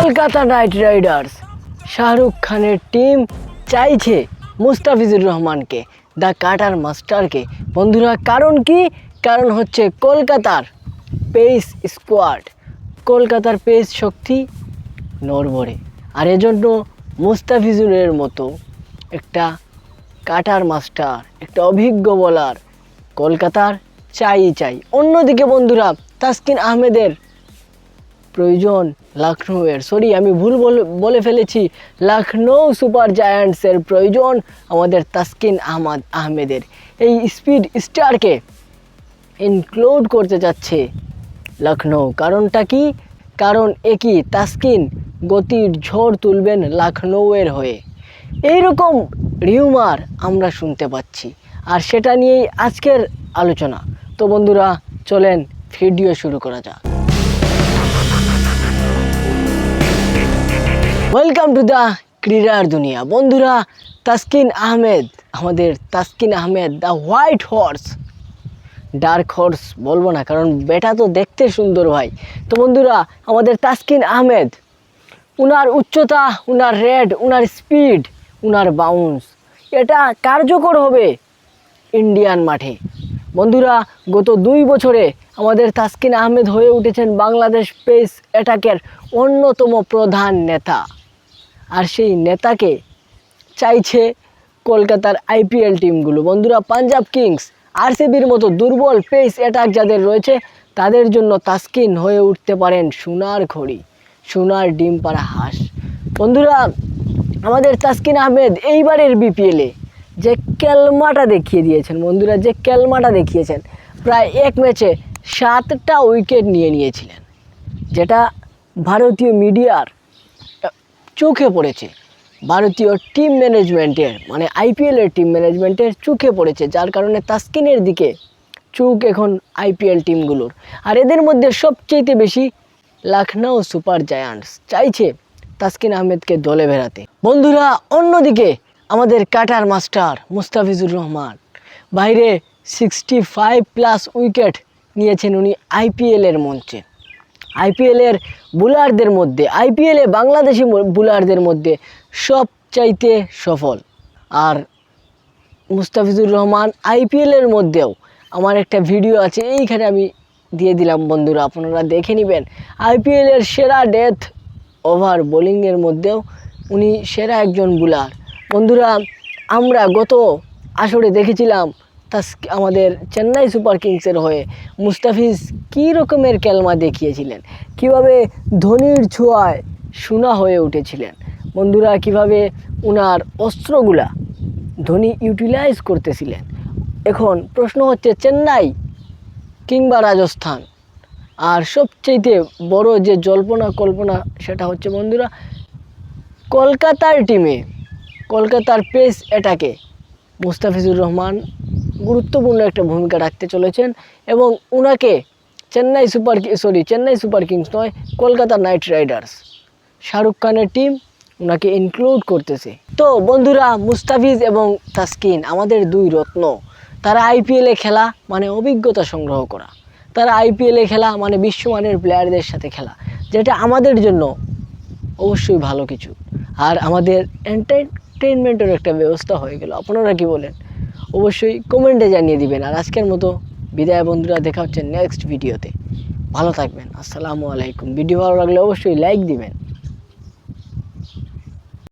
Kolkata night Riders Shahrukh খানের team চাইছে মুস্তাফিজুর রহমানকে, দ্য কাটার মাস্টারকে। বন্ধুরা, কারণ কি? কারণ হচ্ছে কলকাতার পেস স্কোয়াড, কলকাতার পেস শক্তি নড়বড়ে। আর এজন্য মুস্তাফিজুরের মতো একটা কাটার মাস্টার, একটা অভিজ্ঞ বোলার কলকাতার চাই। অন্যদিকে বন্ধুরা, তাসকিন আহমেদের প্রয়োজন লখনউয়ের, আমি ভুল বলে ফেলেছি, লখনউ সুপার জায়ান্টসের প্রয়োজন আমাদের তাসকিন আহমেদের। এই স্পিড স্টারকে ইনক্লুড করতে যাচ্ছে লখনউ। কারণটা কি? কারণ একই, তাসকিন গতির ঝড় তুলবেন লখনউয়ের হয়ে, এইরকম রিউমার আমরা শুনতে পাচ্ছি। আর সেটা নিয়েই আজকের আলোচনা। তো বন্ধুরা, চলেন ভিডিও শুরু করা যাক। ওয়েলকাম টু দ্য ক্রীড়ার দুনিয়া। বন্ধুরা, তাসকিন আহমেদ, আমাদের Taskin Ahmed, the white horse, dark horse বলবো না, কারণ বেটা তো দেখতে সুন্দর ভাই। তো বন্ধুরা, আমাদের তাসকিন আহমেদ, উনার উচ্চতা, উনার রেড, উনার স্পিড, উনার বাউন্স, এটা কার্যকর হবে ইন্ডিয়ান মাঠে। বন্ধুরা, গত 2 বছরে আমাদের তাসকিন আহমেদ হয়ে উঠেছেন বাংলাদেশ পেস অ্যাটাকের অন্যতম প্রধান নেতা। আর সেই নেতাকে চাইছে কলকাতার আইপিএল টিমগুলো। বন্ধুরা, পাঞ্জাব কিংস, আরসিবির মতো দুর্বল পেস অ্যাটাক যাদের রয়েছে, তাদের জন্য তাসকিন হয়ে উঠতে পারেন সোনার খড়ি, সোনার ডিম পাড়া হাঁস। বন্ধুরা, আমাদের তাসকিন আহমেদ এইবারের বিপিএলে যে ক্যালমাটা দেখিয়ে দিয়েছেন, বন্ধুরা যে ক্যালমাটা দেখিয়েছেন, প্রায় এক ম্যাচে 7টা উইকেট নিয়েছিলেন, যেটা ভারতীয় মিডিয়ার চোখে পড়েছে, ভারতীয় টিম ম্যানেজমেন্টের, মানে আইপিএলের টিম ম্যানেজমেন্টের চোখে পড়েছে, যার কারণে তাসকিনের দিকে চোখ এখন আইপিএল টিমগুলোর। আর এদের মধ্যে সবচেয়ে বেশি লখনউ সুপার জায়ান্টস চাইছে তাসকিন আহমেদকে দলে বেরাতে। বন্ধুরা, অন্যদিকে আমাদের কাটার মাস্টার মুস্তাফিজুর রহমান, বাইরে 65+ উইকেট নিয়েছেন উনি আইপিএলের মঞ্চে। আইপিএলের বোলারদের মধ্যে, আইপিএলে বাংলাদেশি বোলারদের মধ্যে সবচাইতে সফল। আর মুস্তাফিজুর রহমান আইপিএলের মধ্যেও, আমার একটা ভিডিও আছে, এইখানে আমি দিয়ে দিলাম বন্ধুরা, আপনারা দেখে নেবেন। আইপিএলের সেরা ডেথ ওভার বোলিংয়ের মধ্যেও উনি সেরা একজন বোলার। বন্ধুরা, আমরা গত আসরে দেখেছিলাম আমাদের চেন্নাই সুপার কিংসের হয়ে মুস্তাফিজ কী রকমের খেলমা দেখিয়েছিলেন, কিভাবে ধোনির ছোঁয়ায় সোনা হয়ে উঠেছিলেন। বন্ধুরা, কিভাবে ওনার অস্ত্রগুলা ধোনি ইউটিলাইজ করতেছিলেন। এখন প্রশ্ন হচ্ছে চেন্নাই কিংবা রাজস্থান, আর সবচেয়ে বড় যে কল্পনা সেটা হচ্ছে বন্ধুরা কলকাতার টিমে, কলকাতার পেস অ্যাটাকে মুস্তাফিজুর রহমান গুরুত্বপূর্ণ একটা ভূমিকা রাখতে চলেছেন। এবং ওনাকে চেন্নাই সুপার কিংস নয়, কলকাতা নাইট রাইডার্স, শাহরুখ খানের টিম ওনাকে ইনক্লুড করতেছে। তো বন্ধুরা, মুস্তাফিজ এবং তাসকিন আমাদের 2 রত্ন। তারা আইপিএলে খেলা মানে অভিজ্ঞতা সংগ্রহ করা, তারা আইপিএলে খেলা মানে বিশ্বমানের প্লেয়ারদের সাথে খেলা, যেটা আমাদের জন্য অবশ্যই ভালো কিছু। আর আমাদের এন্টারটেইনমেন্টের একটা ব্যবস্থা হয়ে গেল। আপনারা কি বলেন? অবশ্যই কমেন্টে জানিয়ে দিবেন। আর আজকের মতো বিদায় বন্ধুরা, দেখা হচ্ছে নেক্সট ভিডিওতে। ভালো থাকবেন। আসসালামু আলাইকুম। ভিডিও ভালো লাগলে অবশ্যই লাইক দিবেন।